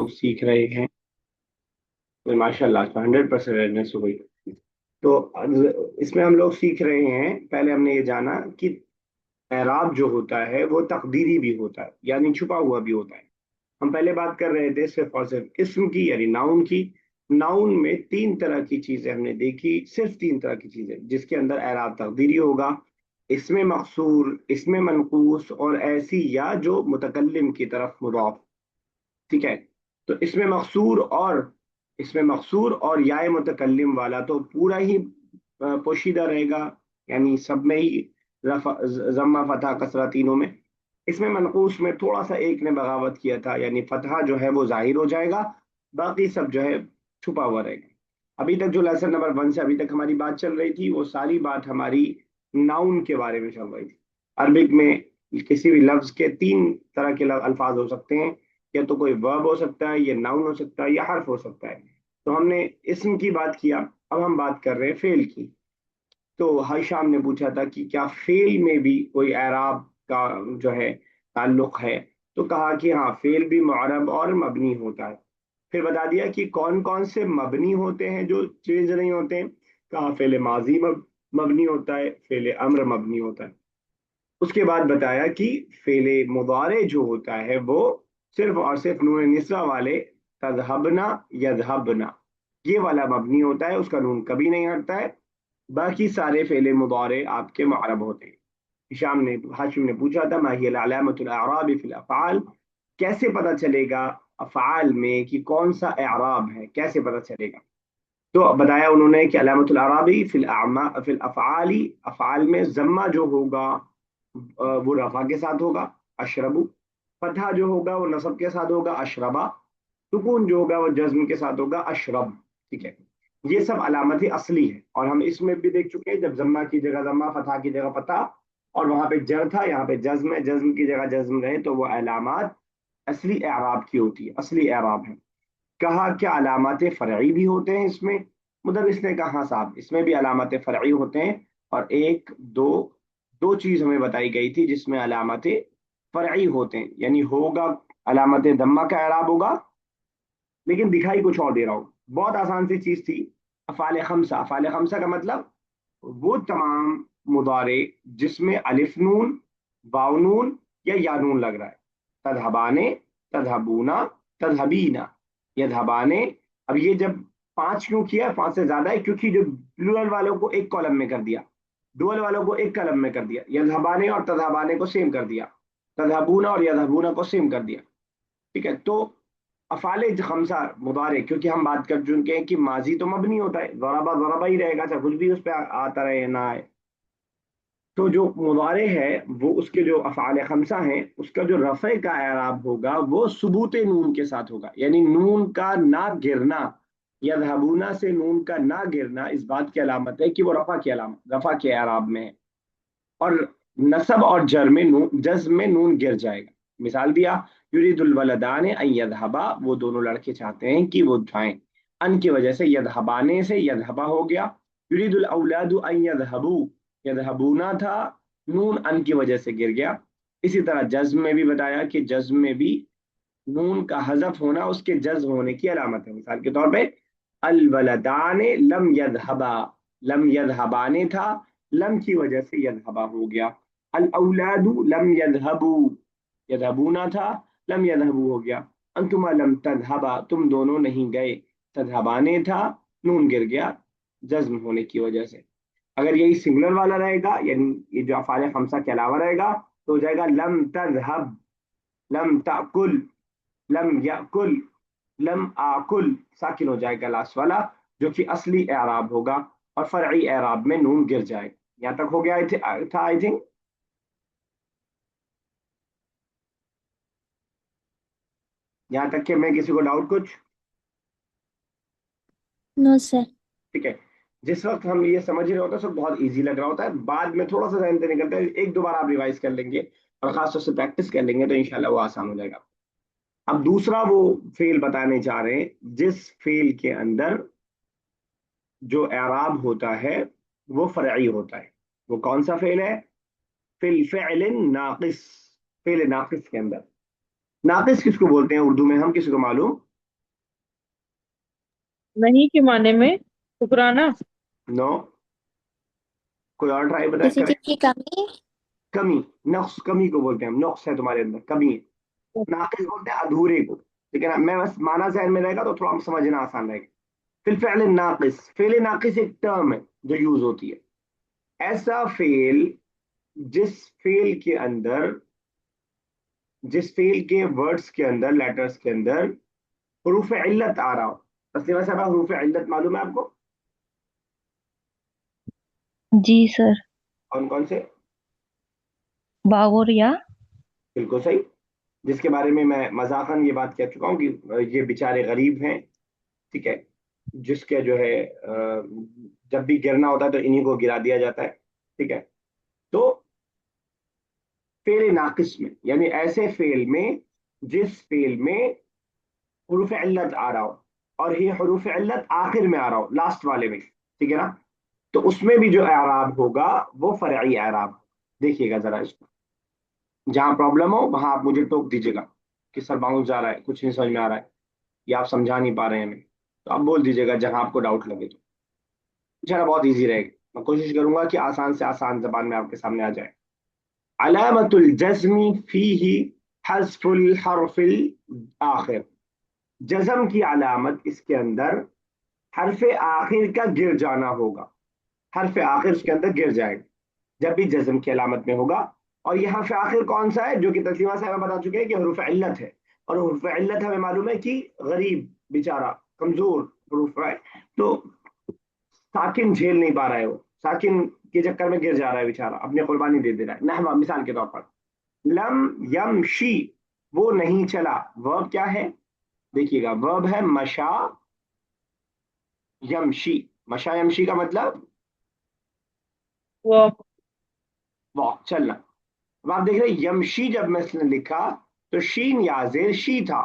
सीख रहे हैं। तो माशाल्लाह 100% अवेयरनेस हो गई। तो इसमें हम लोग सीख रहे हैं, पहले हमने ये जाना कि एराब जो होता है वो तकदीरी भी होता है, यानी छुपा हुआ भी होता है। हम पहले बात कर रहे थे सिर्फ और सिर्फ इस्म की, यानी नाउन की। नाउन में तीन तरह की चीजें हमने देखी, सिर्फ तीन तरह की चीजें जिसके अंदर एराब तकदीरी होगा। इसमें मकसूर, इसमें मनकूस, और ऐसी या जो मुतकल्लिम की तरफ मुदाफ। ठीक है। तो इसमें मकसूर और याय मुतकल्लिम वाला तो पूरा ही पोशीदा रहेगा, यानी सब में ही जम्मा फतहा कसरा तीनों में। इसमें मनकूस में थोड़ा सा एक ने बगावत किया था, यानी फतहा जो है वो जाहिर हो जाएगा, बाकी सब जो है छुपा हुआ रहेगा। अभी तक जो लेसन नंबर 1 से अभी तक हमारी बात चल रही थी, वो सारी बात हमारी नाउन के बारे में चल रही थी। अरबिक में किसी भी लफ्ज के तीन तरह के अल्फाज हो सकते हैं, या तो कोई वर्ब हो सकता है, या नाउन हो सकता है, या हर्फ हो सकता है। तो हमने इस्म की बात किया, अब हम बात कर रहे हैं फेल की। तो हाशिम ने पूछा था कि क्या फेल में भी कोई एराब का जो है ताल्लुक है। तो कहा कि हाँ, फेल भी मुअरब और मबनी होता है। फिर बता दिया कि कौन कौन से मबनी होते हैं जो चेंज नहीं होते हैं। कहा फेल माजी मबनी होता है, फेल अम्र मबनी होता है। उसके बाद बताया कि फेले मुदारे जो होता है वो सिर्फ और सिर्फ नून निस्वा वाले तजहबना यजहबना, ये वाला मबनी होता है, उसका नून कभी नहीं हटता है। बाकी सारे फेले मुदारे आपके मुअरब होते हैं। हाशिम ने पूछा था मा हिय अलामतुल अराब फिल अफ़आल, कैसे पता चलेगा अफ़आल में कि कौन सा एराब है, कैसे पता चलेगा। तो बताया उन्होंने कि अलामतुल अराबी फिल अफ़आली, अफ़आल में जम्मा जो होगा वो रफा के साथ होगा, अशरबु। फतहा जो होगा वो नसब के साथ होगा, अशरबा। सुकून जो होगा वो जज्म के साथ होगा, अशरब। ठीक है। ये सब अलामतें असली है, और हम इसमें भी देख चुके हैं, जब जम्मा की जगह जम्मा, फतहा की जगह फतहा, और वहां पे जर था, यहाँ पे जज्म है, जज्म की जगह जज्म रहे, तो वो अलामत असली एराब की होती है, असली एराब है। कहा क्या अलामत फ़रई भी होते हैं इसमें। मुदर्रिस ने कहा हाँ साहब, इसमें भी अलामत फ़रई होते हैं। और एक दो दो चीज हमें बताई गई थी जिसमें अलामत फ़रई होते हैं, यानी होगा अलामत दम्मा का एराब होगा, लेकिन दिखाई कुछ और दे रहा हूँ। बहुत आसान सी चीज थी, अफ़ाल खमसा। अफ़ाल खमसा का मतलब वो तमाम मुदारे जिसमें अलिफ नून, वाव नून, या नून लग रहा है। तजहबाने, तजहबूना, तजहबीना, यजहबाने। अब ये जब पांच क्यों किया, पांच से ज्यादा है, क्योंकि जो प्लूरल वालों को एक कॉलम में कर दिया, डुअल वालों को एक कॉलम में कर दिया, यजहबाने और तजहबाने को सेम कर दिया, तजहबूना और यजहबूना को सेम कर दिया। ठीक है। तो अफाले खमसा मुदारे, क्योंकि हम बात कर चुके हैं कि माजी तो मबनी होता है, ज़राबा ज़राबा ही रहेगा, चाहे कुछ भी उस पर आता रहे या ना आए। तो जो मुदारे है वो उसके जो अफ़ाल खमसा हैं, उसका जो रफ़े का एराब होगा वो सुबूत नून के साथ होगा, यानी नून का ना गिरना। यज़हबूना से नून का ना गिरना इस बात की अलामत है कि वो रफ़ा की अलामत, रफ़ा के एराब में है। और नसब और जर में नून, जज्म में नून गिर जाएगा। मिसाल दिया, युरीदुल वलदान अन यदहबा, वो दोनों लड़के चाहते हैं कि वो जाएं। अन की वजह से यदहबाने से यदहबा हो गया। युरीदुल औलादु अन यदहबू, यदहबूना था, नून अन की वजह से गिर गया। इसी तरह जज्म में भी बताया कि जज्म में भी नून का हजफ होना उसके जज्म होने की अलामत है। मिसाल के तौर पे अल वलदान लम यदहबा, लम यदहबाने था, लम की वजह से यदहबा हो गया। अल औलादु लम यदहबू, यदहबूना था, लम यदहबू हो गया। अंतुमा लम तदहबा, तुम दोनों नहीं गए, तदहबाने था, नून गिर गया जज्म होने की वजह से। अगर यही सिंगुलर वाला रहेगा, यानी ये जो अफाल खमसा के अलावा रहेगा, तो हो जाएगा लम तजहब, लम ताकुल, लम याकुल, लम आकुल, साकिन हो जाएगा लास्ट वाला, जो कि असली एराब होगा, और फरई एराब में नून गिर जाएगा। यहाँ तक हो गया था आई थिंक। यहाँ तक कि मैं किसी को डाउट कुछ। No sir. ठीक है। जिस वक्त हम ये समझ रहे होते हैं, उस वक्त बहुत इजी लग रहा होता है, बाद में थोड़ा सा जहन से निकलता है, एक दो बार आप रिवाइज कर लेंगे और खासतौर से प्रैक्टिस कर लेंगे तो इंशाल्लाह वो आसान हो जाएगा। अब दूसरा वो फेल बताने जा रहे हैं जिस फेल के अंदर जो एराब होता है वो फरई होता है। वो कौन सा फेल है? फिल फ़िल नाकिस, फेल नाकिस के अंदर। नाकिस किसको बोलते हैं उर्दू में, हम किसी को मालूम? नहीं के माने में ठुकराना। नो, कोई और ट्राई बताए किसी चीज करें। की कमी। कमी, नक्स, कमी को बोलते हैं हम, नक्स है तुम्हारे अंदर, कमी है। नाकिस बोलते हैं अधूरे को। ठीक है ना, मैं बस माना जहन में रहेगा तो थोड़ा समझना आसान रहेगा। फिर फेल नाकिस, फेल नाकिस एक टर्म है जो यूज होती है। ऐसा फेल जिस फेल के अंदर, जिस फेल के वर्ड्स के अंदर, लेटर्स के अंदर हरूफ इल्लत आ रहा हो। तस्लीमा साहब, हरूफ इल्लत मालूम है आपको? जी सर। कौन कौन से? वाव और या। बिल्कुल सही। जिसके बारे में मैं मजाकन ये बात कह चुका हूँ कि ये बेचारे गरीब हैं। ठीक है। जिसके जो है जब भी गिरना होता है तो इन्हीं को गिरा दिया जाता है। ठीक है। तो फेल नाकिस में, यानी ऐसे फेल में जिस फेल में हरूफ इल्लत आ रहा हो, और ये हरूफ इल्लत आखिर में आ रहा हो, लास्ट वाले में। ठीक है ना, तो उसमें भी जो एराब होगा वो फर्ई एराब। देखिएगा जरा इसको, जहां प्रॉब्लम हो वहां आप मुझे टोक दीजिएगा कि सर बाउंस जा रहा है, कुछ नहीं समझ में आ रहा है, या आप समझा नहीं पा रहे हैं हमें, तो आप बोल दीजिएगा जहां आपको डाउट लगे। तो इंशाल्लाह बहुत इजी रहेगा। मैं कोशिश करूंगा कि आसान से आसान जबान में आपके सामने आ जाए। अलामतुल जज्मी फीही हज़्फुल हर्फिल आखिर। जज्म की अलामत इसके अंदर हरफ आखिर का गिर जाना होगा। हरफ आखिर उसके अंदर गिर जाएगा जब भी जज्म की अलामत में होगा। और यह हरफ आखिर कौन सा है? जो कि तस्लीमा साहब बता चुके हैं कि हरूफ इल्लत है। और हरूफ इल्लत हमें मालूम है कि गरीब, बेचारा, कमजोर हरूफ है। तो साकिन झेल नहीं पा रहा है वो, साकिन के चक्कर में गिर जा रहा है बेचारा, अपनी कुर्बानी दे दे रहा है। नहवा मिसाल के तौर पर, लम यमशी, वो नहीं चला। वर्ब क्या है? देखिएगा, वर्ब है मशा यमशी। मशा यमशी का मतलब वो वॉक, चलना। अब आप देख रहे हैं यमशी जब मैंने लिखा तो शीन याजेर शी था,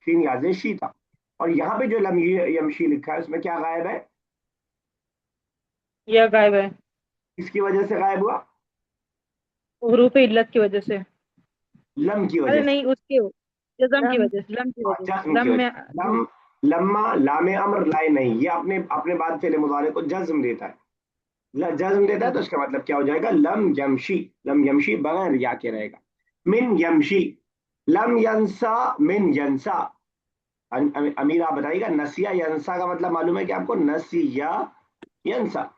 शीन याजेर शी था। और यहाँ पे जो लम यमशी लिखा है उसमें क्या गायब है? या गायब है। किसकी वजह से गायब हुआ? हरूफ इल्लत की वजह से। लम की अरे वजह से। नहीं, उसके जज्म की लम। वजह से, लम की वजह से, जज्म की लम में। वजह, लम, लम्मा लामे अम्र लाए नहीं, ये अपने अपने बाद फेले मुदारे को जज्म देता है। जज्म देता है तो इसका मतलब क्या हो जाएगा? लम यमशी। लम यमशी बगैर या के रहेगा। मिन यमशी, लम यंसा मिन यंसा। अमीर आप बताइएगा, नसिया यंसा का मतलब मालूम है कि आपको? नसिया यंसा,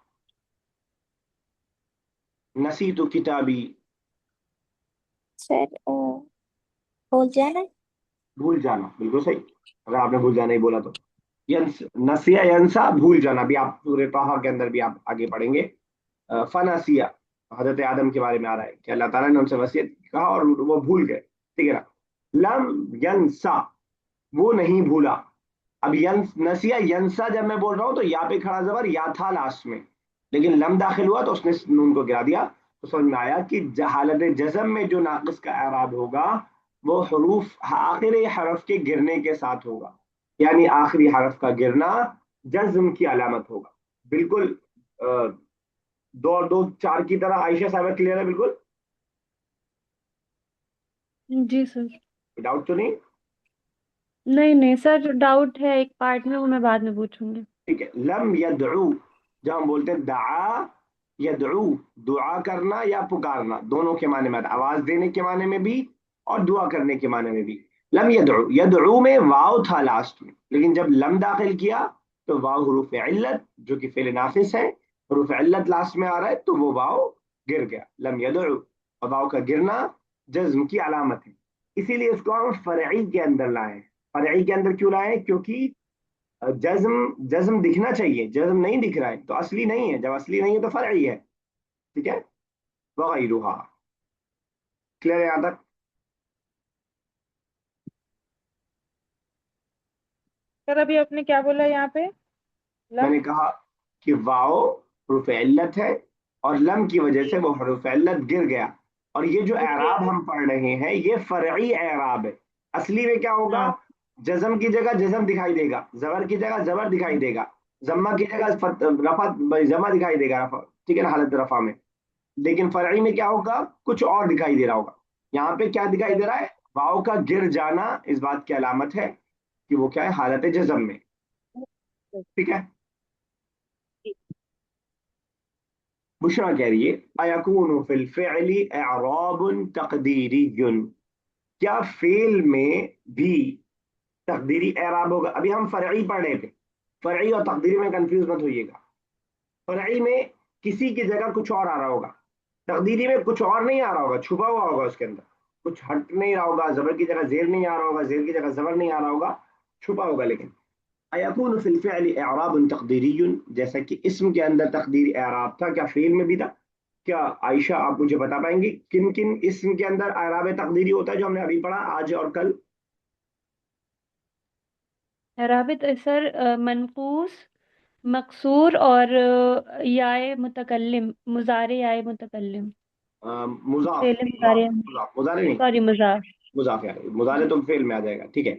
नसी तो किताबी, सर बोल जाए। भूल जाना, बिल्कुल सही। अगर आपने भूल जाना ही बोला तो यंस, नसिया यंसा भूल जाना भी। आप सूरह ताहा के अंदर भी आप आगे पढ़ेंगे। फनासिया, हजरत आदम के बारे में आ रहा है कि अल्लाह ताला ने उनसे वसीयत कहा और वो भूल गए। ठीक है ना। लम यंसा, वो नहीं भूला। अब यंस, नसिया यंसा जब मैं बोल रहा हूं तो या पे खड़ा जबर या था लास्ट में, लेकिन लम दाखिल हुआ तो उसने नून को गिरा दिया। तो समझ में आया कि हालत जज़म में जो नाकिस का एराब होगा वो हरूफ आखिरी हरफ के गिरने के साथ होगा। यानी आखिरी हरफ का गिरना जज्म की अलामत होगा। बिल्कुल अ, दो और दो चार की तरह। आयशा साहब क्लियर है बिल्कुल? जी सर। डाउट तो नहीं? नहीं नहीं सर, डाउट है एक पार्ट में, वो मैं बाद में पूछूंगी। ठीक है। लम यदउ, जब हम बोलते हैं दआ यदउ, दुआ करना या पुकारना, दोनों के माने में आता है। आवाज देने के माने में भी और दुआ करने के माने में भी। लम यदउ, यदउ में वाव था लास्ट में, लेकिन जब लम दाखिल किया तो वाव हरूफ इल्लत जो कि फेल नाफिस है, हरूफ इल्लत लास्ट में आ रहा है तो वो वाव गिर गया। लम यदउ, और वाव का गिरना जज्म की अलामत है। इसीलिए इसको हम फरई के अंदर लाए। फरई के अंदर क्यों लाए? क्योंकि जज्म, जज्म दिखना चाहिए, जज्म नहीं दिख रहा है तो असली नहीं है, जब असली नहीं है तो फर्ई है। ठीक है। वगैरुहा। क्लियर है यहां तक? सर अभी आपने क्या बोला यहाँ पे? मैंने लम। कहा कि वाओ हरूफ इल्लत है और लम की वजह से वो हरूफ इल्लत गिर गया। और ये जो ओके। एराब हम पढ़ रहे हैं ये फर्ई एराब है। असली में क्या होगा? हाँ। जज्म की जगह जज्म दिखाई देगा, जबर की जगह जबर दिखाई देगा, जम्मा की जगह रफा, जमा दिखाई देगा, रफा। ठीक है ना, हालत रफा में। लेकिन फरई में क्या होगा? कुछ और दिखाई दे रहा होगा। यहाँ पे क्या दिखाई दे रहा है? वाव का गिर जाना इस बात की अलामत है कि वो क्या है? हालत जज्म में। ठीक है। बुशरा कह रही है अयकूनु फिल फ़िअली इअराबुन तक़दीरियुन, क्या फेल में भी तकदीरी एराब होगा। अभी हम फरई पढ़ रहे थे, फरई और तकदीरी में कंफ्यूज मत होइएगा। फरई में किसी की जगह कुछ और आ रहा होगा, तकदीरी में कुछ और नहीं आ रहा होगा, छुपा हुआ होगा उसके अंदर, कुछ हट नहीं रहा होगा, जबर की जगह जेर नहीं आ रहा होगा, जेर की जगह जबर नहीं आ रहा होगा, छुपा होगा। लेकिन अयकून फिल फ़िअल इअराब तकदीरियुन, जैसा कि इसम के अंदर तकदीरी एराब था, क्या फेल में भी था? क्या आयशा आप मुझे बता पाएंगे किन किन इसम के अंदर एराब तकदीरी होता है जो हमने अभी पढ़ा आज और कल? राबित सर, मनकूस, मकसूर और याए मुतकल्लिम, मुजारे याए मुतकल्लिम, मुजाफ, फेल मुजारे, मुजारे नहीं, सॉरी मुजाफ। मुजाफ यार, मुजारे जी तो फेल में आ जाएगा। ठीक है,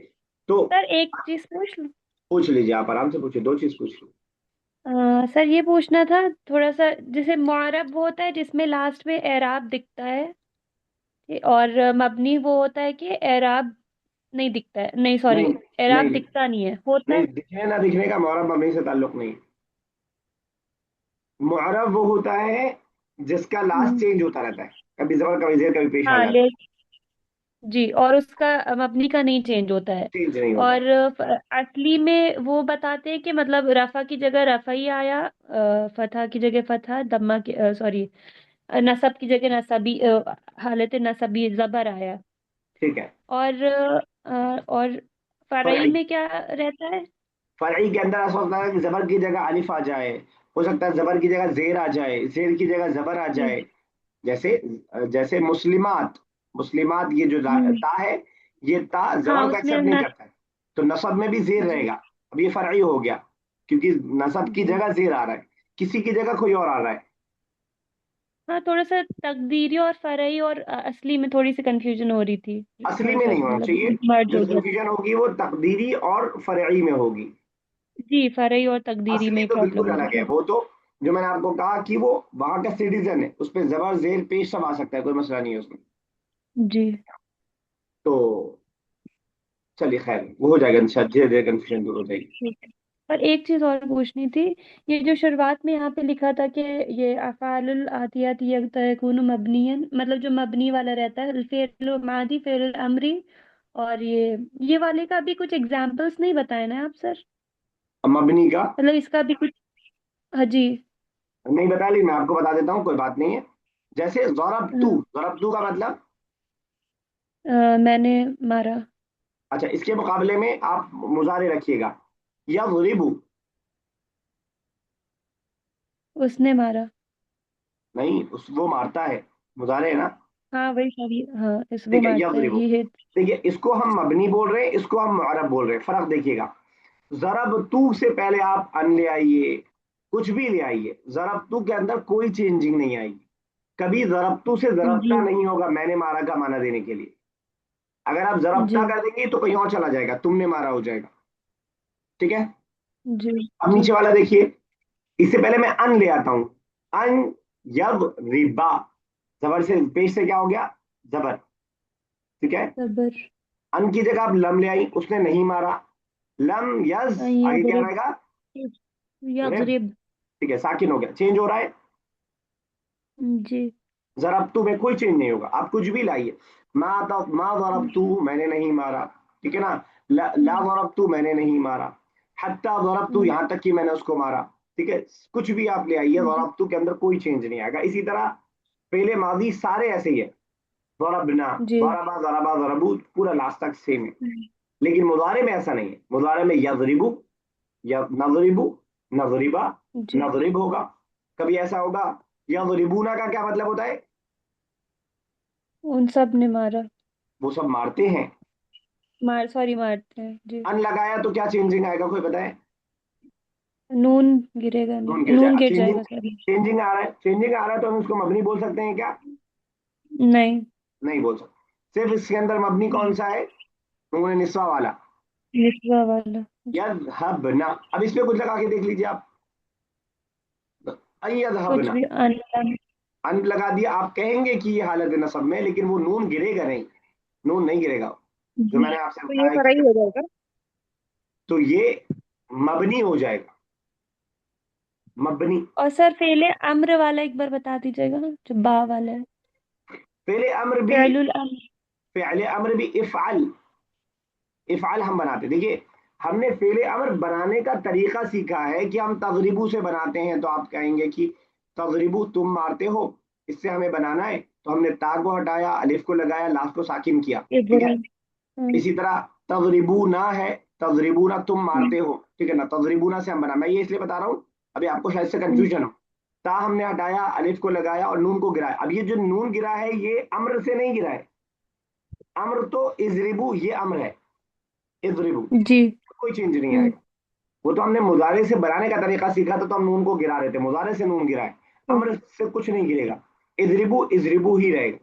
तो सर, एक चीज पूछ लूं? पूछ लीजिए, आप आराम से पूछिए, दो चीज पूछ लीजिए। सर ये पूछना था थोड़ा सा, जैसे मुअर्रब वो होता है जिसमें लास्ट में एराब दिखता है, और मबनी वो होता है कि एराब नहीं दिखता है, नहीं सॉरी, नहीं एराब नहीं दिखता नहीं है, होता नहीं, है। दिखने ना दिखने का मुअर्रब मबनी से ताल्लुक नहीं। मुअर्रब वो होता है जिसका लास्ट हम्म, चेंज होता रहता है, कभी जबर कभी जेर कभी पेश आ हाँ जाता ले, जी, और उसका मबनी का नहीं चेंज होता है। है, चेंज नहीं होता। और असली में वो बताते हैं कि मतलब रफा की जगह रफा ही आया, फतह की जगह फतह, दम्मा की सॉरी, नसब की जगह नसबी, हालत नसबी जबर आया। ठीक है। और फरई फरई, में क्या रहता है? फरई के अंदर ऐसा होता है कि जबर की जगह अलिफ आ जाए, हो सकता है जबर की जगह जेर आ जाए, जेर की जगह जबर आ जी। जाए। जैसे जैसे मुस्लिमात, मुस्लिमात ये जो हम्म, ता है, ये ता हाँ जबर को उसमें एक्सेप्ट नहीं करता है, तो नसब में भी जेर जी, रहेगा। अब ये फरई हो गया, क्योंकि नसब की जी, जगह जेर आ रहा है, किसी की जगह कोई और आ रहा है। हाँ थोड़ा सा तकदीरी और फरई और असली में थोड़ी सी कंफ्यूजन हो रही थी, असली थोड़ा में सा नहीं होना चाहिए, मतलब मर्ज जो हो गया था। कंफ्यूजन होगी वो तकदीरी और फरई में होगी। जी, फरई और तकदीरी में असली ही तो प्रॉब्लम बिल्कुल हो रही अलग है, थी। वो तो जो मैंने आपको कहा कि वो वहां का सिटीजन है, उस पर जबर जेर पेश सब आ सकता है, कोई मसला नहीं है उसमें। जी तो चलिए खैर, वो हो जाएगा इंशाल्लाह, धीरे धीरे कंफ्यूजन दूर हो जाएगी। ठीक है। और एक चीज और पूछनी थी, ये जो शुरुआत में यहाँ पे लिखा था कि ये अफ़ालुल आतियात यकूनु मबनियन, मतलब जो मबनी वाला रहता है, फेल मादी, फेल अमरी, और ये वाले का भी कुछ एग्जाम्पल्स नहीं बताए ना आप सर? अब मबनी का मतलब इसका भी कुछ। हाँ जी। नहीं बता ली, मैं आपको बता देता हूँ, कोई बात नहीं है। जैसे हाँ, ज़रबतू का मतलब, मैंने मारा। अच्छा इसके मुकाबले में आप मुजारे रखिएगा, यज़रिबु, उसने मारा। नहीं उस वो मारता है, मुजारे है ना। हाँ वही सभी, हाँ इस वो ठीक है, मारता है, यज़रिबु। ही हिट। देखिए इसको हम मबनी बोल रहे हैं, इसको हम मुअर्रब बोल रहे हैं, फर्क देखिएगा। ज़रबतू से पहले आप अन ले आइए, कुछ भी ले आइए, ज़रबतू के अंदर कोई चेंजिंग नहीं आएगी। कभी ज़रबतू से जी ज़रबता नहीं होगा मैंने मारा का माना देने के लिए। अगर आप जी ज़रबता कर देंगे तो कहीं और चला जाएगा, तुमने मारा हो जाएगा। ठीक है। जी अब जी। नीचे वाला देखिए, इससे पहले मैं अन ले आता हूं, अन यब रिबा, जबर से पेश से क्या हो गया, जबर। ठीक है। सबर। अन की जगह आप लम ले आई, उसने नहीं मारा, लम यज, आगे क्या यजरिब, रहेगा, रिब। यजरिब। ठीक है, साकिन हो गया, चेंज हो रहा है। जी जरबतू में कोई चेंज नहीं होगा, आप कुछ भी लाइए। मा जरबतू, मैंने नहीं मारा। ठीक है ना। ला जरबतू, मैंने नहीं मारा। हत्ता जरबतू, यहां तक कि मैंने उसको मारा। ठीक है, कुछ भी आप ले आइए, जी जरबतू के अंदर कोई चेंज नहीं आएगा। इसी तरह पहले माजी सारे ऐसे ही है, जरबना, जी जरबा, जरबा, जरबू, पूरा लास्ट तक सेम है। लेकिन मुजारे में ऐसा नहीं है, मुजारे में यजरिबू, या नजरिबू, नजरिबा, जी। नजरिब होगा। कभी ऐसा होगा, यजरिबूना का क्या मतलब होता है, उन सब ने मारा। वो सब मारते हैं। सॉरी मारते हैं जी। अन लगाया तो क्या चेंजिंग आएगा, कोई बताए। नून गिरेगा नून नहीं, गिर नून जाएगा, गिर चेंजिंग, जाएगा सॉरी। चेंजिंग आ रहा है, चेंजिंग आ रहा है तो हम उसको मबनी बोल सकते हैं क्या? नहीं। नहीं बोल सकते। सिर्फ इसके अंदर मबनी कौन सा है, नून निस्वा वाला, निस्वा वाला। यज़हबना। अब इस पे कुछ लगा के देख लीजिए आप, कुछ यज़हबना, भी अन। अन लगा दिया, आप कहेंगे कि ये हालत नसब में, लेकिन वो नून गिरेगा नहीं, नून नहीं गिरेगा, जो जी, मैंने आपसे तो ये बताया कि फराई हो जाएगा। तो ये मबनी हो जाएगा, मबनी। और सर फेले अम्र वाला एक बार बता दीजिएगा, जो बा वाला है। फेले अम्र भी, फेलुल अम्र। फेले अम्र भी इफ़अल, इफ़अल हम बनाते, देखिए हमने फेले अम्र बनाने का तरीका सीखा है कि हम तज़रिबू से बनाते हैं, तो आप कहेंगे कि तज़रिबू तुम मारते हो, इससे हमें बनाना है, तो हमने ता को हटाया, अलिफ को लगाया, लास्ट को साकिन किया, ये ठीक है। बुरा। इसी तरह तज़रिबूना है, तज़रिबूना तुम मारते हो, ठीक है ना, तज़रिबूना से हम बना, मैं ये इसलिए बता रहा हूँ अभी आपको शायद से कंफ्यूजन हो। ता हमने हटाया, अलिफ को लगाया और नून को गिराया। अब ये जो नून गिरा है ये अम्र से नहीं गिरा है, अम्र तो इजरिबू, ये अम्र है, इजरिबू, जी। कोई चेंज नहीं आएगा। वो तो हमने मुजारे से बनाने का तरीका सीखा था, तो हम नून को गिरा रहे थे, मुजारे से नून गिरा है, अम्र से कुछ नहीं गिरेगा, इजरिबू इजरिबू ही रहेगा,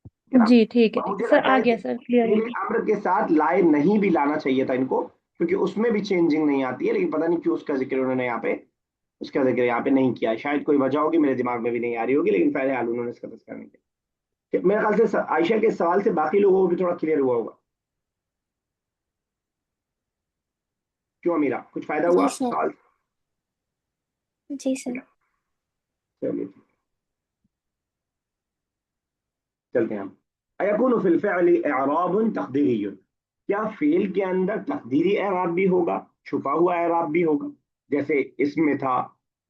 ठीक है ना। जी ठीक है, और ठीक मुझे है सर, लगता आ है कि गया सर, क्लियर हो पहले गया। अम्र के साथ लाए नहीं भी लाना चाहिए था इनको, क्योंकि उसमें भी चेंजिंग नहीं आती है, लेकिन पता नहीं क्यों उसका जिक्र उन्होंने यहाँ पे, उसका जिक्र यहाँ पे नहीं किया है। शायद कोई वजह होगी, मेरे दिमाग में भी नहीं आ रही होगी, लेकिन पहले हाल उन्होंने इसका तस्करा नहीं किया। मेरे ख्याल से आयशा के सवाल से बाकी लोगों को भी थोड़ा क्लियर हुआ होगा। क्यों अमीरा, कुछ फायदा हुआ जी सर। सवाल? जी ठीक सर। है, चलिए ठीक है, चलते हैं हम। अयकुनु फिल फ़िअलि इअराबुन तक़दीरियुन, क्या फेल के अंदर तकदीरी एराब भी होगा, छुपा हुआ एराब भी होगा? जैसे इसमें था,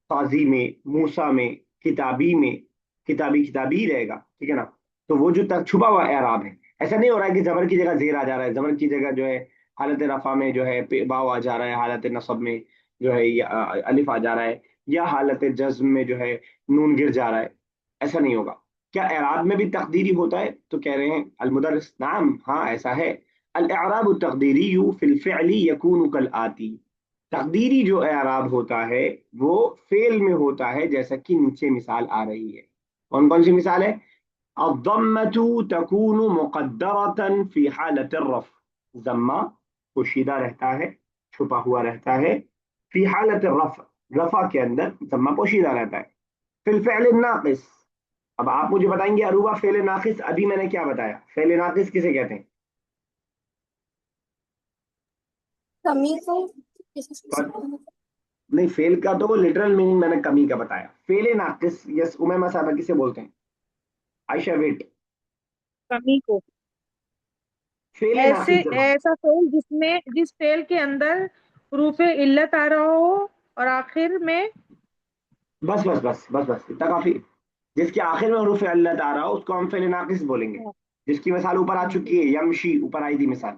काजी में, मूसा में, किताबी में, किताबी किताबी ही रहेगा, ठीक है ना। तो वो जो तक छुपा हुआ एराब है, ऐसा नहीं हो रहा है कि जबर की जगह जेर आ जा रहा है, जबर की जगह जो है हालत रफा में जो है वाव आ जा रहा है, हालत नसब में जो है अलिफ आ जा रहा है, या हालत जज्म में जो है नून गिर जा रहा है, ऐसा नहीं होगा। क्या एराब में भी तकदीरी होता है? तो कह रहे हैं अलमुदर्रिस नाम, हाँ ऐसा है। अल एराब तकदीरी फिल फ़िअली यकूनु कल आती, तकदीरी जो एराब होता है वो फेल में होता है, जैसा कि नीचे मिसाल आ रही है। कौन कौन सी मिसाल है? अद्दम्मतु तकूनु मुक़द्दरतन फी हालत रफ़, जम्मा पोशीदा रहता है, छुपा हुआ रहता है, फी हालत रफ़, रफ़ा के अंदर जम्मा पोशीदा रहता है। फिल फ़िअल नाक़िस, अब आप मुझे बताएंगे अरूबा फ़िअल नाक़िस, अभी मैंने क्या बताया, फ़िअल नाक़िस किसे कहते हैं? कमी को पर नहीं, फेल का तो लिटरल मीनिंग मैंने कमी का बताया। फ़िअल नाक़िस, यस उमैमा साहबा किसे बोलते हैं? आयशा वेट, कमी को, फ़िअल ऐसे नाक़िस जब, ऐसा फेल जिसमें जिस फेल के अंदर हरूफ इल्लत आ रहा हो और आखिर में बस बस बस बस बस इतना काफी। जिसके आखिर में हरूफ अल्लत आ रहा हो उसको हम फेल नाकिस बोलेंगे। जिसकी मिसाल ऊपर आ चुकी है, यमशी ऊपर आई थी मिसाल।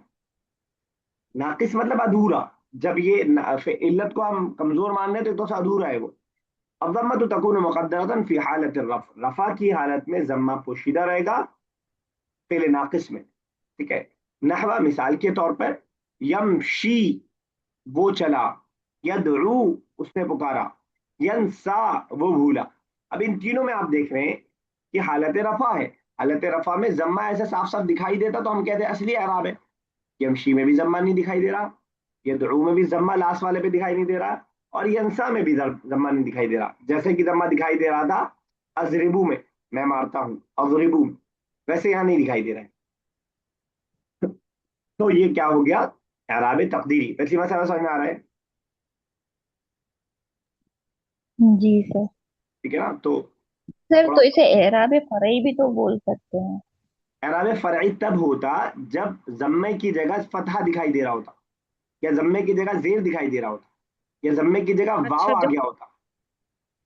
नाकिस मतलब अधूरा, जब ये इल्लत को हम कमजोर मान रहे हैं तो अधूरा है वो। अब जम्मा तो तकून मुक़द्दरतन फी हालत रफ, रफा की हालत में जम्मा पोशीदा रहेगा फेल नाकिस में, ठीक है। नहवा मिसाल के तौर पर, यमशी वो चला, यदऊ उसने पुकारा, यंसा वो भूला। अब इन तीनों में आप देख रहे हैं कि हालत रफा है, हालत रफा में जम्मा ऐसे साफ साफ दिखाई देता तो हम कहते हैं असली अराब है। यमशी में भी जम्मा नहीं दिखाई दे रहा, यदऊ में भी जम्मा लास्ट वाले पे दिखाई नहीं दे रहा, और यंसा में भी जम्मा नहीं दिखाई दे रहा। जैसे कि जम्मा दिखाई दे रहा था अजरिबू में, मैं मारता हूं, अजरिबू में, वैसे यहाँ नहीं दिखाई दे रहा है। तो ये क्या हो गया, एराब तकदीरी। वैसे मसला समझ में आ रहा है? जी सर। ठीक है ना। तो सर थोड़ा, तो इसे एराब फरई भी तो बोल सकते हैं। एराब फरई तब होता जब जम्मे की जगह फतहा दिखाई दे रहा होता, या जम्मे की जगह जेर दिखाई दे रहा होता, या जम्मे की जगह वाव अच्छा आ जब गया होता।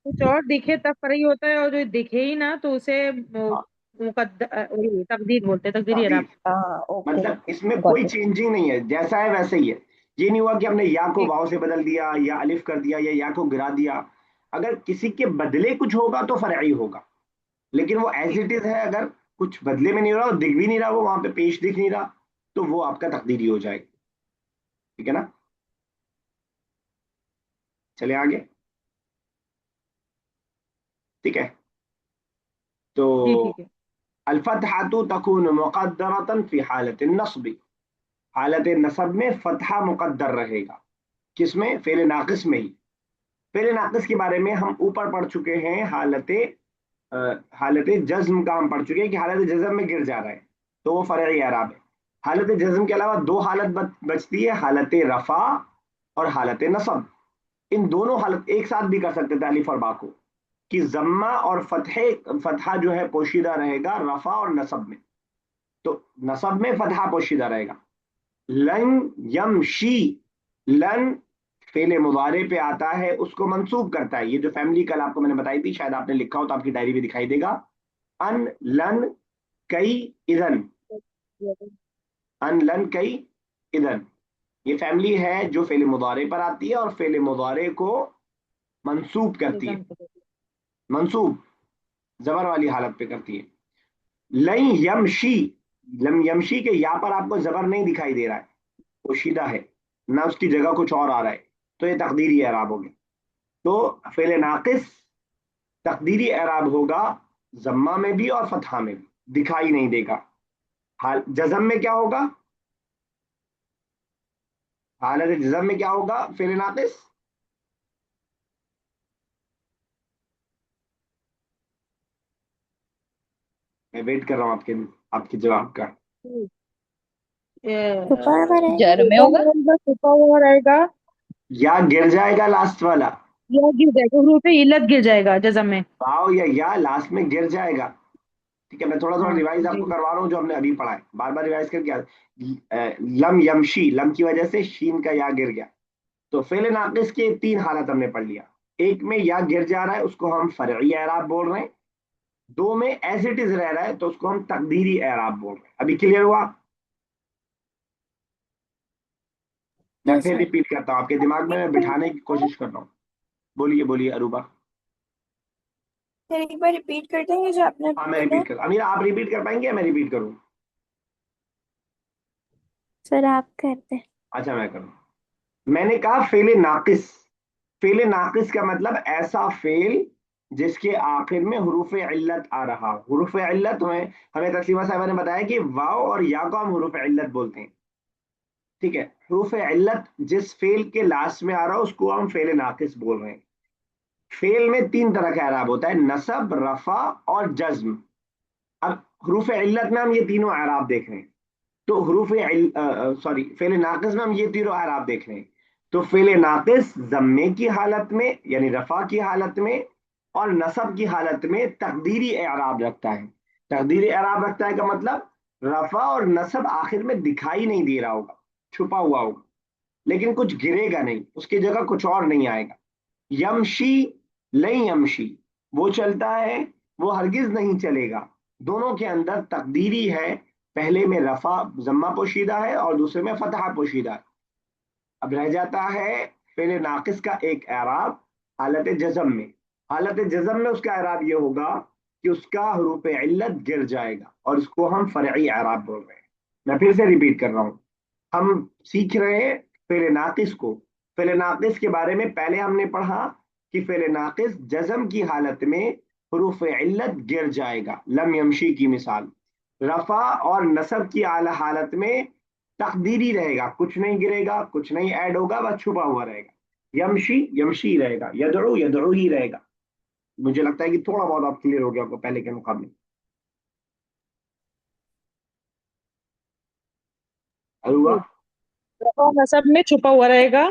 कुछ और दिखे तब फरई होता है, और जो दिखे ही ना तो उसे हाँ, वही तकदीर बोलते हैं, तकदीरी तकदीर, एराब। हाँ ओके। मतलब इसमें गॉट कोई इट। चेंजिंग नहीं है, जैसा है वैसे ही है। ये नहीं हुआ कि हमने या को ठीक। वाव से बदल दिया, या अलिफ कर दिया, या को गिरा दिया। अगर किसी के बदले कुछ होगा तो फरई होगा, लेकिन वो एज ठीक। इट इज है। अगर कुछ बदले में नहीं हो रहा, दिख भी नहीं रहा, वो वहां पे पेश दिख नहीं रहा, तो वो आपका तकदीरी हो जाएगा, ठीक है ना। चले आगे, ठीक है। तो जी ठीक है। अलफतहातु तकून मुक़द्दरतन फी हालत नस्ब, हालत नसब में फतहा मुक़द्दर रहेगा। किसमें? फेल नाकिस में ही। फेल नाकिस के बारे में हम ऊपर पढ़ चुके हैं, हालत जज्म का हम पढ़ चुके हैं कि हालत जज्म में गिर जा रहा है तो वो फरई एराब है। हालत जज्म के अलावा दो हालत बचती है, हालत रफा اور حالت نصب. ان دونوں حالت ایک ساتھ بھی کر سکتے تھے الف اور با کو, کہ ضمہ اور فتحہ جو ہے پوشیدہ رہے گا رفع اور نصب میں. تو نصب میں فتحہ پوشیدہ رہے گا. لن یمشی, لن فعل مضارع پہ آتا ہے, اس کو منصوب کرتا ہے. یہ جو فیملی کل آپ کو میں نے بتائی تھی, شاید آپ نے لکھا ہو تو آپ کی ڈائری میں دکھائی دے گا. ان لن کئی اذن, ان لن کئی اذن, یہ فیملی ہے جو فعل مضارع پر آتی ہے اور فعل مضارع کو منصوب کرتی ہے, منصوب زبر والی حالت پہ کرتی ہے. لن یمشی, لم یمشی کے یا پر آپ کو زبر نہیں دکھائی دے رہا ہے, پوشیدہ ہے, نہ اس کی جگہ کچھ اور آ رہا ہے, تو یہ تقدیری اعراب ہو گیا. تو فعل ناقص تقدیری اعراب ہوگا ضمہ میں بھی اور فتحہ میں بھی, دکھائی نہیں دے گا. جزم میں کیا ہوگا, حالت جزم میں کیا ہوگا فعل ناقص؟ میں ویٹ کر رہا ہوں آپ کے جواب کا. چھپا ہوا رہے گا. جر میں ہوگا. چھپا ہوا رہے گا یا گر جائے گا لاسٹ والا, یا گر جائے گا, حروف علت گر جائے گا جزم میں. واو یا لاسٹ میں گر جائے گا. ٹھیک ہے, میں تھوڑا ہاں ریوائز آپ جی کو کروا رہا ہوں جو ہم نے ابھی پڑھا ہے, بار بار ریوائز کر کے. لم یمشی, لم کی وجہ سے شین کا یا گر گیا. تو فعل ناقص کے 3 حالت ہم نے پڑھ لیا. ایک میں یا گر جا رہا ہے, اس کو ہم فرعی اعراب بول رہے ہیں. 2 میں ایز اٹ از رہ رہا ہے, تو اس کو ہم تقدیری اعراب بول رہے ہیں. ابھی کلیئر ہوا؟ میں یس پھر سر. ریپیٹ کرتا ہوں, آپ کے دماغ میں بٹھانے کی کوشش کرتا ہوں. بولیے اروبا. سر ایک بار ریپیٹ کر دیں گے جو آپ نے ہاں میں بولا. ریپیٹ کر, امیر آپ ریپیٹ کر پائیں گے یا میں ریپیٹ کروں؟ سر آپ کرتے ہیں. اچھا میں کروں. میں نے کہا فعل ناقص, فعل ناقص کا مطلب ایسا فعل جس کے آخر میں حروف علت آ رہا. حروف علت ہمیں تسلیمہ صاحبہ نے بتایا کہ واو اور یا کو ہم حروف علت بولتے ہیں. ٹھیک ہے, حروف علت جس فعل کے لاسٹ میں آ رہا اس کو ہم فعل ناقص بول رہے ہیں. فعل میں 3 طرح کا اعراب ہوتا ہے, نصب, رفع اور جزم. اب حروف علت میں ہم یہ تینوں اعراب دیکھ رہے ہیں. تو فعل ناقص میں ہم یہ تینوں اعراب دیکھ رہے ہیں. تو فعل ناقص ضمے کی حالت میں یعنی رفع کی حالت میں اور نصب کی حالت میں تقدیری اعراب رکھتا ہے. تقدیری اعراب رکھتا ہے کا مطلب رفع اور نصب آخر میں دکھائی نہیں دے رہا ہوگا, چھپا ہوا ہوگا, لیکن کچھ گرے گا نہیں, اس کی جگہ کچھ اور نہیں آئے گا. یمشی لن یمشی, وہ چلتا ہے وہ ہرگز نہیں چلے گا. دونوں کے اندر تقدیری ہے, پہلے میں رفع ضمہ پوشیدہ ہے اور دوسرے میں فتحہ پوشیدہ ہے. اب رہ جاتا ہے فعل ناقص کا ایک اعراب حالت جزم میں. حالت جزم میں اس کا اعراب یہ ہوگا کہ اس کا حروف علت گر جائے گا اور اس کو ہم فرعی اعراب بول رہے ہیں. میں پھر سے ریپیٹ کر رہا ہوں, ہم سیکھ رہے ہیں فعل ناقص کو. فعل ناقص کے بارے میں پہلے ہم نے پڑھا کہ فعل ناقص جزم کی حالت میں حروف علت گر جائے گا, لم یمشی کی مثال. رفع اور نصب کی اعلی حالت میں تقدیری رہے گا, کچھ نہیں گرے گا, کچھ نہیں ایڈ ہوگا, بس چھپا ہوا رہے گا. یمشی یمشی رہے گا, یدعو یدعو ہی رہے گا. مجھے لگتا ہے کہ تھوڑا بہت آپ کلیئر ہو گیا آپ کو پہلے کے مقابلے. ہوا. رفع نصب میں چھپا ہوا رہے گا,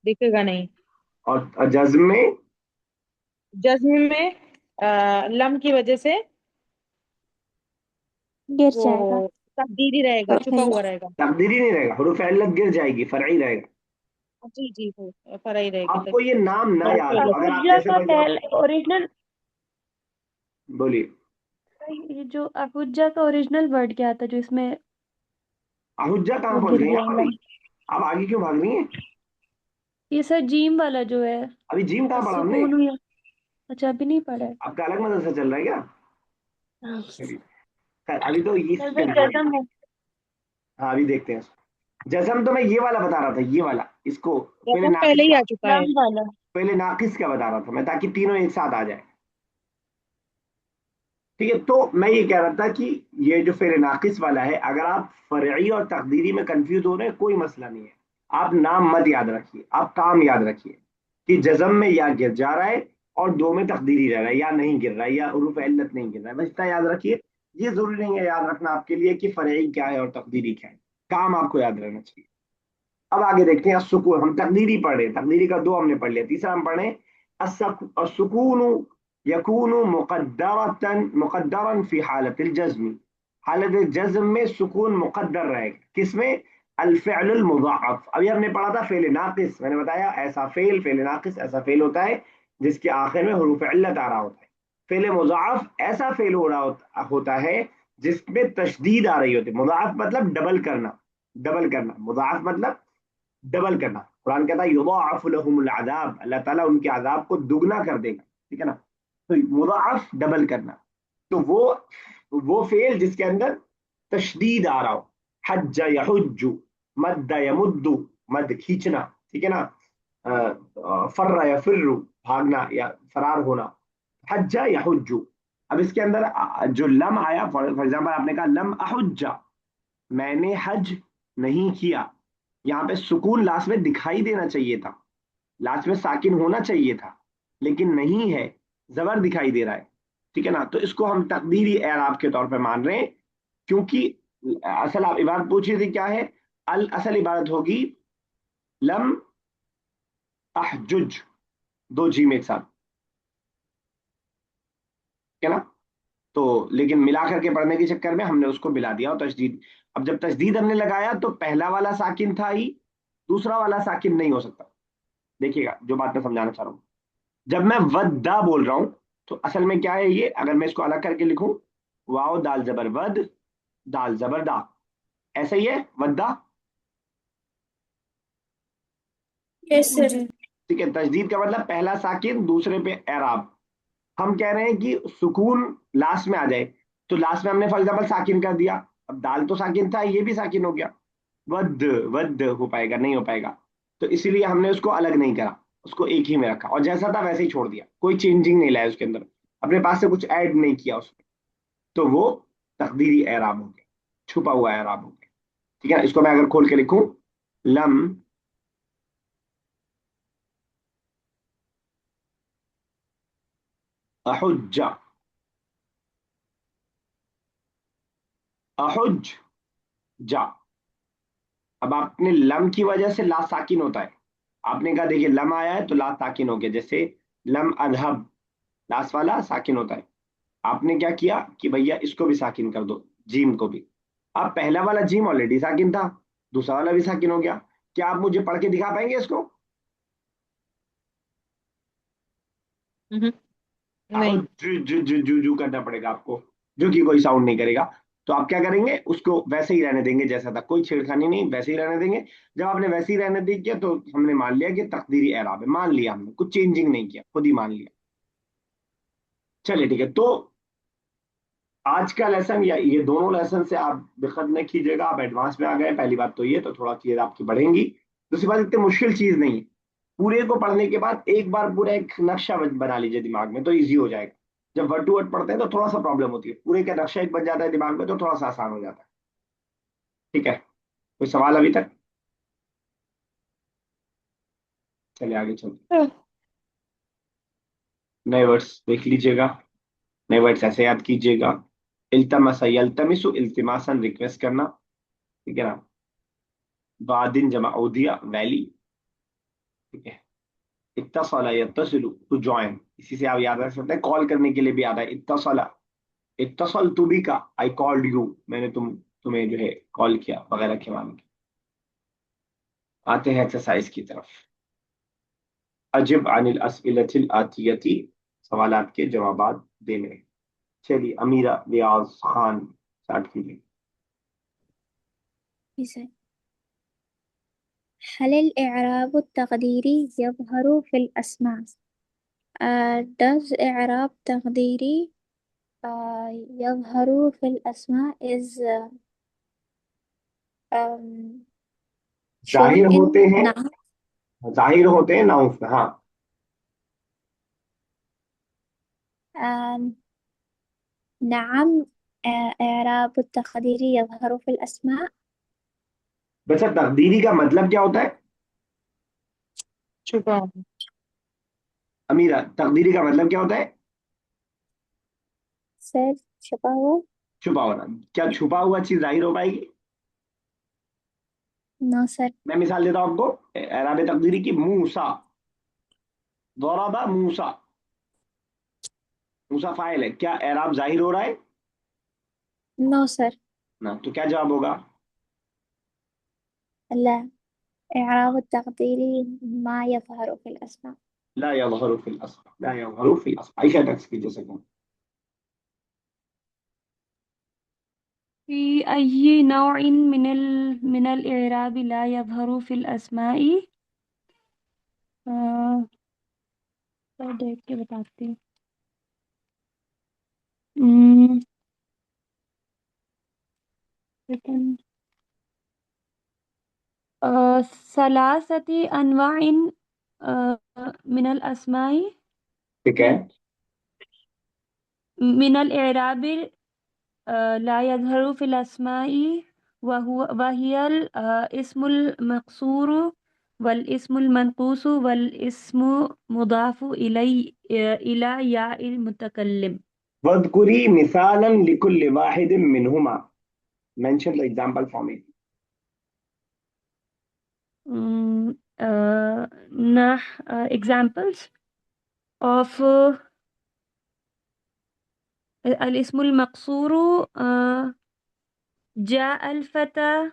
دکھے گا نہیں. اور جزم میں جزم میں لم کی وجہ سے گر وہ جائے گا. تقدیری رہے گا, چھپا ہوا رہے گا. تقدیری نہیں رہے گا, حروف علت گر جائے گی, فرعی رہے گا. جی جی فرعی رہے آپ گی. کو یہ نام نہ یاد ہو, اگر آپ افجا جیسے کا بھائی پہل اوریجنل, بولیے. یہ جو افجا کا اوریجنل ورڈ کیا تھا جو اس میں احجہ کہاں وہ پہنچ گر گئی ہیں گیا آپ ابھی؟ آپ آگے کیوں بھاگ رہی ہیں؟ یہ سر جیم والا جو ہے ابھی جیم کہاں پڑھا ہم نے؟ سکون ہوئی. اچھا ابھی نہیں پڑھا ہے. آپ کا الگ مدرسہ چل رہا ہے کیا؟ خیر ابھی تو سر اسی وہ پہ جزم ہے. ہاں ابھی دیکھتے ہیں. جزم تو میں یہ والا بتا رہا تھا, یہ والا, اس کو پہلے جزم پہلے ناقص ہی کا, آ چکا ہے. لام والا. پہلے ناقص کا بتا رہا تھا میں تاکہ تینوں ایک ساتھ آ جائے. ٹھیک ہے, تو میں یہ کہہ رہا تھا کہ یہ جو فعل ناقص والا ہے, اگر آپ فرعی اور تقدیری میں کنفیوز ہو رہے ہیں کوئی مسئلہ نہیں ہے. آپ نام مت یاد رکھیے, آپ کام یاد رکھیے کہ جزم میں یا گر جا رہا ہے اور 2 میں تقدیری رہ رہا ہے, یا نہیں گر رہا ہے, یا حروف علت نہیں گر رہا ہے, بس اتنا یاد رکھیے. یہ ضروری نہیں ہے یاد رکھنا آپ کے لیے کہ فرعی کیا ہے اور تقدیری کیا ہے, کام آپ کو یاد رہنا چاہیے. अब आगे देखते हैं सुकून, हम तकदीरी पढ़ रहे हैं, तकदीरी का 2 हमने पढ़ लिया, तीसरा हम पढ़े असुकून यकूनु मुक़द्दरतन मुक़द्दरन फी हालतिल जज़्म, हालत जज़्म में सुकून मुक़द्दर रहेगा, किसमें? अल फ़िअलुल मुज़ाअफ़। अभी हमने पढ़ा था फ़ेल नाक़िस, मैंने बताया ऐसा फ़ेल नाक़िस ऐसा फ़ेल होता है जिसके आखिर में हुरूफ इल्लत आ रहा होता है। फ़ेल मुज़ाअफ़ ऐसा फ़ेल हो रहा होता है जिसमें तशदीद आ रही होती है। मुज़ाअफ़ मतलब डबल करना, डबल करना, मुज़ाअफ़ मतलब डबल करना। कुरान कहता है युज़ाअफ़ु लहुमुल अज़ाब, अल्लाह ताला उनके अज़ाब को दुगना कर देगा, ठीक है ना। तो मुज़ाअफ़ डबल करना, तो वो फेल जिसके अंदर तशदीद आ रहा हो। हज्ज यहुज्जु, मद्द यमुद्दु, मद खींचना, ठीक है ना। फर्र यफिर्रु, भागना या फरार होना, हज्ज यहुज्जु। अब इसके अंदर जो लम आया, फॉर एग्जाम्पल आपने कहा लम अहुज्जा, मैंने हज नहीं किया, यहाँ पे सुकून लास्ट में दिखाई देना चाहिए था, लास्ट में साकिन होना चाहिए था, लेकिन नहीं है, जबर दिखाई दे रहा है, ठीक है ना। तो इसको हम तकदीरी एराब के तौर पे मान रहे हैं, क्योंकि असल आप इबारत पूछी थी क्या है, असल इबारत होगी लम अहजुज, 2 जीम एक साथ, ठीक है ना। तो लेकिन मिला करके पढ़ने के चक्कर में हमने उसको मिला दिया और तशदीद, अब जब तशदीद हमने लगाया तो पहला वाला साकिन था ही, दूसरा वाला साकिन नहीं हो सकता। देखिएगा जो बात मैं समझाना चाह रहा हूँ, जब मैं वद्दा बोल रहा हूं तो असल में क्या है ये, अगर मैं इसको अलग करके लिखूं, वाओ दाल जबर वद, दाल जबर दा, ऐसा ही है वद्दा, यस सर। ठीक है। तजदीद का मतलब पहला साकिन दूसरे पे एराब। हम कह रहे हैं कि सुकून लास्ट में आ जाए, तो लास्ट में हमने फॉर एग्जाम्पल साकिन कर दिया, अब दाल तो साकिन था, ये भी साकिन हो गया, वद वद हो पाएगा? नहीं हो पाएगा। तो इसीलिए हमने उसको अलग नहीं करा, उसको एक ही में रखा और जैसा था वैसे ही छोड़ दिया, कोई चेंजिंग नहीं लाया उसके अंदर, अपने पास से कुछ ऐड नहीं किया उसमें। तो वो तकदीरी एराब हो गया, छुपा हुआ एराब हो गया, ठीक है ना। इसको मैं अगर खोल के लिखूं, लम अहुज्जा, अहुज जा, अब आपने लम की वजह से ला साकिन होता है, आपने कहा देखिए लम आया है तो ला साकिन हो गया, जैसे लम अजहब, लास्ट वाला साकिन होता है, आपने क्या किया कि भैया इसको भी साकिन कर दो, जीम को भी। अब पहला वाला जीम ऑलरेडी साकिन था, दूसरा वाला भी साकिन हो गया, क्या आप मुझे पढ़ के दिखा पाएंगे इसको? हम्म, आपको नहीं। जू जू जू जू जू करना पड़ेगा आपको, जो कि कोई साउंड नहीं करेगा। तो आप क्या करेंगे, उसको वैसे ही रहने देंगे जैसा था, कोई छेड़खानी नहीं, वैसे ही रहने देंगे। जब आपने वैसे ही रहने दे दिया तो हमने मान लिया कि तकदीरी एराब है, मान लिया हमने, कुछ चेंजिंग नहीं किया, खुद ही मान लिया। चलिए ठीक है, तो आज का लेसन या ये दोनों लेसन से आप दिक्कत नहीं कीजिएगा, आप एडवांस में आ गए, पहली बात तो ये, तो थोड़ा चीज आपकी बढ़ेंगी। दूसरी बात, इतनी मुश्किल चीज नहीं है, पूरे को पढ़ने के बाद एक बार पूरा एक नक्शा बना लीजिए दिमाग में, तो इजी हो जाएगा। जब वर्ड टू वर्ड पढ़ते हैं तो थोड़ा सा प्रॉब्लम होती है, पूरे का नक्शा एक बन जाता है दिमाग में तो थोड़ा सा आसान हो जाता है, ठीक है। कोई सवाल अभी तक? चलिए आगे चलते, नए वर्ड्स देख लीजिएगा, नए वर्ड्स ऐसे याद कीजिएगा, इल्तमस यल्तमिसु, इल्तिमासन रिक्वेस्ट करना, ठीक है ना। वादिन जमा उदिया, वैली, ठीक है। इत्तसला यत्तसिलु, टू ज्वाइन, इसी से आप याद रख सकते हैं, कॉल करने के लिए भी आता है इत्तसला, इत्तसल तू भी का, आई कॉल्ड यू, मैंने तुम्हें जो है कॉल किया वगैरह के मामले। आते हैं एक्सरसाइज की तरफ, अजिब अनिल अस्इलतिल आतियती, सवालात के जवाबात देने। चलिए अमीरा रियाज खान स्टार्ट कीजिए। जी सर। هل الإعراب التقديري يظهر في الأسماء؟ does إعراب تقديري يظهر في الأسماء is shown जाहिर होते in हैं, نعم जाहिर होते हैं नाउंस में, हाँ। نعم إعراب التقديري يظهر في الأسماء. वैसे तकदीरी का मतलब क्या होता है छुपा। अमीरा, तकदीरी का मतलब क्या होता है? सर छुपा हुआ? छुपा होना। क्या छुपा हुआ चीज जाहिर हो पाएगी? No sir. मैं मिसाल देता हूं आपको एराब तकदीरी की। मूसा, ضرب मूसा, मूसा फाइल है, क्या एराब जाहिर हो रहा है? No sir. ना, तो क्या जवाब होगा? لا. إعراب التقديري ما يظهر في الأسماء. لا يظهر في الأسماء، لا يظهر في الأسماء. عائشة टेक्स्ट कीजिए सेकंड. في أي نوع من الإعراب لا يظهر في الأسماء؟ تو دیکھ کے بتاتی ہوں. لیکن ثلاثة أنواع من الأسماء ٹھیک ہے. من الإعراب لا يظهر في الأسماء وهي الاسم المقصور والاسم المنقوص والاسم مضاف إلى ياء المتكلم. واذكري مثالا لكل واحد منهما. mention the example for me. Examples of الاسم المقصور جاء الفتى،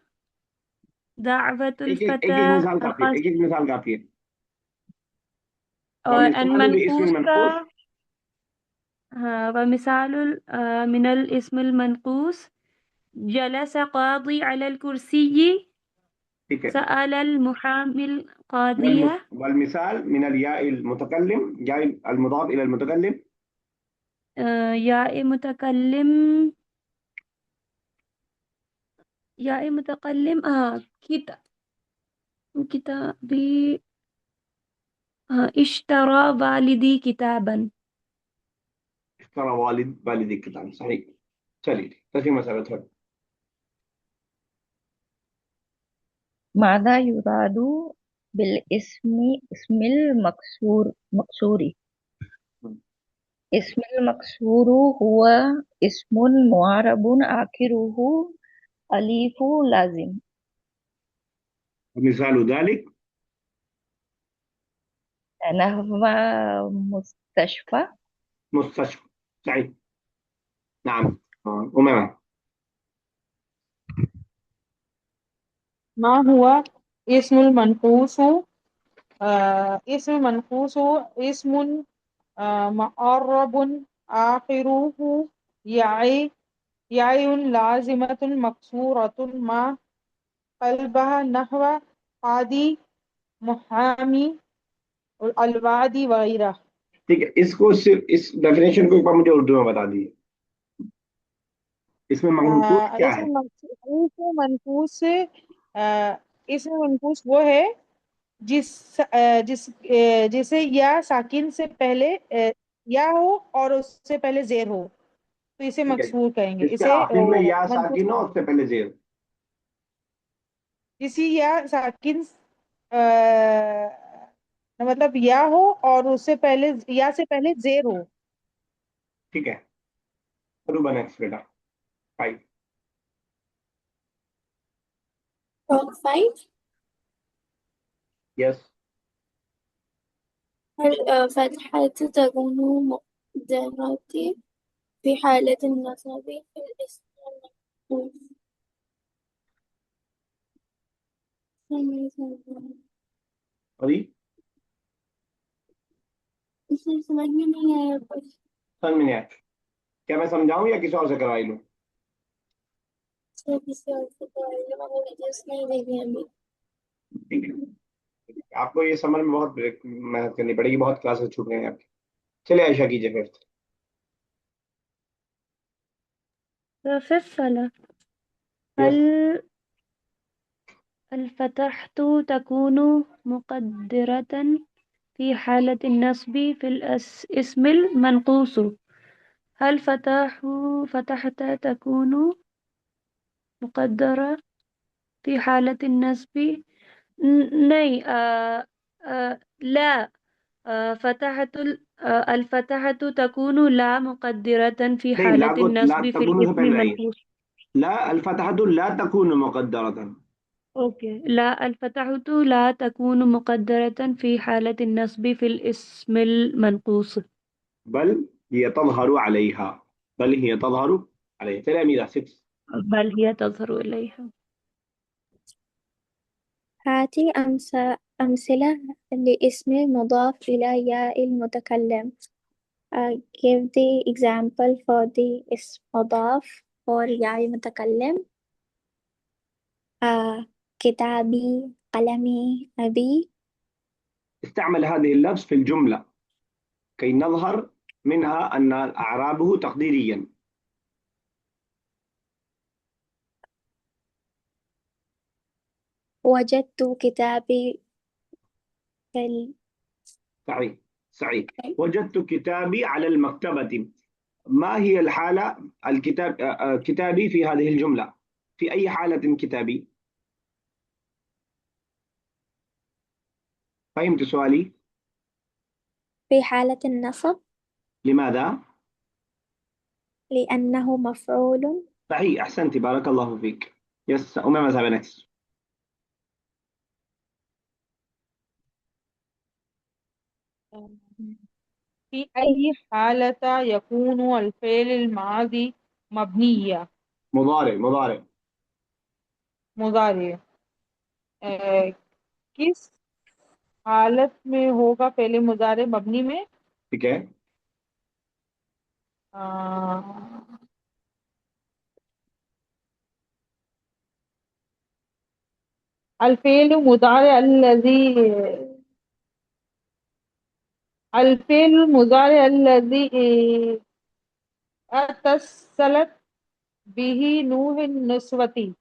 دعوة ایک الفتى، مثال کافی ہے، ایک مثال کافی ہے. اور ومثال الاسم المنقوص کا المنقوص. ومثال من الاسم المنقوص جلس قاضي على الكرسي، ٹھیک ہے. سأل المحامي القاضية. والمثال من الياء المتكلم، ياء المضاف إلى المتكلم. ياء متكلم، ياء متكلم كتابي، اشترى والدي كتابا. اشترى والدي كتاب. صحیح. چلیے ترجمہ مسئلہ تھوڑا. ماذا يراد اسم المقصور؟ اسم المقصور هو اسم معرب آخره ألف لازم. مثال ذلك نحو مستشفى. مستشفى. صحيح. نعم. أمامة. ما هو اسم المنقوص؟ اسم المنقوص اسم معرب آخره ياء لازمة مكسورة ما قلبها نحو قاضي، محامي، الوادي وغیرہ. ٹھیک ہے، اس کو صرف اس ڈیفینیشن کو ایک بار مجھے اردو میں بتا دیجیے. اس میں منقوص کیا ہے؟ اسم منقوص وہ ہے جسے یا ساکن سے پہلے یا ہو اور اس سے پہلے زیر ہو تو اسے ٹھیک ہے، مکسور کہیں گے. جس کے اسے آخر میں یا منقوص ساکن ہو، اس سے پہلے زیر. کسی یا ساکن مطلب یا ہو اور اس سے پہلے یا سے پہلے زیر ہو. ٹھیک ہے. روبا نیکسٹ بیٹا. 5. Talk 5. یس. الفتحة تكون مقدرة في حالة النصب في الاسم المنقوص. ابھی اس سے سمجھ میں نہیں آیا کچھ. سمجھ میں نہیں آیا. کیا میں سمجھاؤں یا کسی اور سے کروائی لوں؟ کسی اور سے کرائیے، میں نے ویڈیوز نہیں دیکھی ابھی. ٹھیک ہے. آپ کو یہ سمر میں بہت محنت کرنی پڑے گی، بہت کلاسز چھوٹ گئے ہیں آپ کی. چلے عائشہ کیجیے پھر. فifth والا یس. الفتحة تكون مقدرة في حالة النصب في الاسم المنقوص. هل فتحت تكون مقدرة في حالة النصب؟ نہیں. لا. الفتحة تكون لا مقدرة في نہیں، حالة لا النصب في تکون سے الاسم پہلے آئیے. المنقوص. لا الفتحة لا تكون مقدرة. اوكي. لا، الفتحة لا تكون مقدرة في حالة النصب في الاسم المنقوص. بل هي تظهر عليها. بل هي تظهر عليها. ترى أميرة 6. بل هي تظهر إليها. هاتي أمثلة لاسم مضاف إلى ياء المتكلم. Give the example for the اسم مضاف or ياء المتكلم. كتابي، قلمي، أبي. استعمل هذه اللفظ في الجملة كي نظهر منها أن أعرابه تقديريا. وجدت كتابي في صحيح صحيح. وجدت كتابي على المكتبة. ما هي الحالة الكتاب كتابي في هذه الجملة؟ في أي حالة كتابي؟ فهمت سؤالي؟ في حالة النصب لماذا؟ لأنه مفعول. صحيح، أحسنت، بارك الله فيك. يس أمام سابنكس. في أي حالة يكون الفعل الماضي مبنيا؟ مضارع. مضارع. किस हालत में होगा पहले मुजारे मबनी में? ठीक है। الفعل المضارع الذي اتصلت به نون النسوة.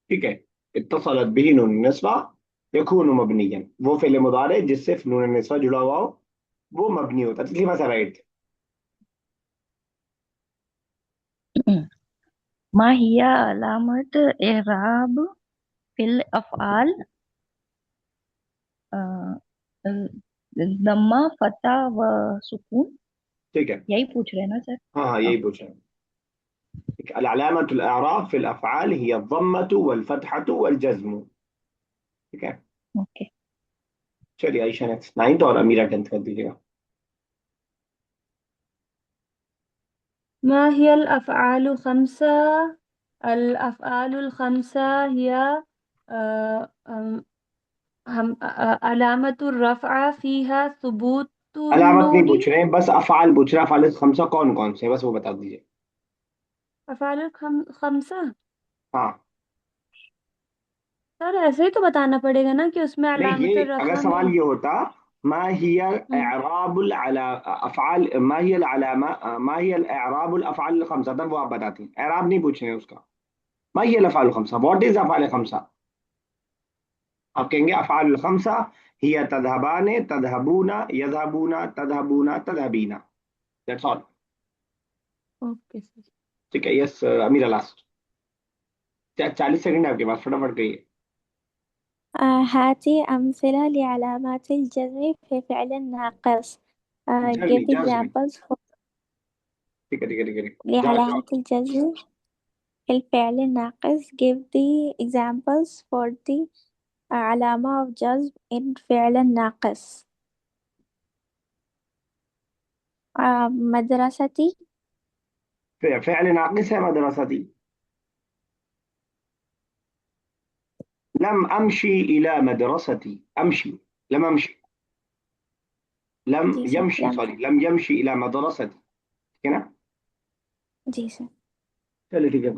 ठीक है। اتصلت به نون النسوة يكون مبنيا. वो فعل मुदारे जिससे नून النسوة जुड़ा हुआ हो वो मबनी होता है. तस्लीमा सा राइट. ما هي علامة إعراب في الأفعال؟ ضمہ، فتح و سکون. ठीक है. یہی پوچھ رہے ہیں نا سر؟ हाँ यही पूछ रहे हैं. العلامة الإعراب في الأفعال هي الضمة والفتحة والجزم. ठीक है. اوکے. चलिए आयशा नेक्स्ट 9th और अमीरा 10th कर दीजिएगा. ما هي الأفعال الخمسة؟ الأفعال الخمسة هي علامة الرفع فيها ثبوت علامت نہیں النون. पूछ रहे हैं, बस अफ़आल पूछ रहे हैं. अफ़आल खमसा कौन कौन से हैं बस वो बता दीजिए. أفعال الخمسة हाँ. सर ऐसे ही तो बताना पड़ेगा ना कि उसमें नहीं, अलामत ये अगर रफ़ा सवाल में। ये होता ما هي إعراب أفعال ما هي العلامة ما هي الإعراب الأفعال الخمسة, तब वो आप बताती हैं. إعراب नहीं पूछ रहे हैं उसका. ما هي الأفعال الخمسة, व्हाट इज अफ़आल खमसा. आप कहेंगे अफ़आल الخمسة هي تذهبان تذهبون يذهبون تذهبون تذهبين. That's all. Okay sir. ठीक है. यस अमीरा लास्ट. 40 सेकंड है आपके पास, फटाफट कहिए. هاتي أمثلة لعلامات الجزم في فعل ناقص. Give जज्म. examples for ठीक है. لعلامة الجزم في الفعل الناقص. Give the examples for the علامة of جزم in فعل ناقص. مدرستي. فعل ناقص है مدرستي. لم أمشي إلى مدرستي. أمشي. لم أمشي. لم جی يمشي سر. سوري لم يمشي إلى مدرستي. كده. جی سر. चलिए ठीक है.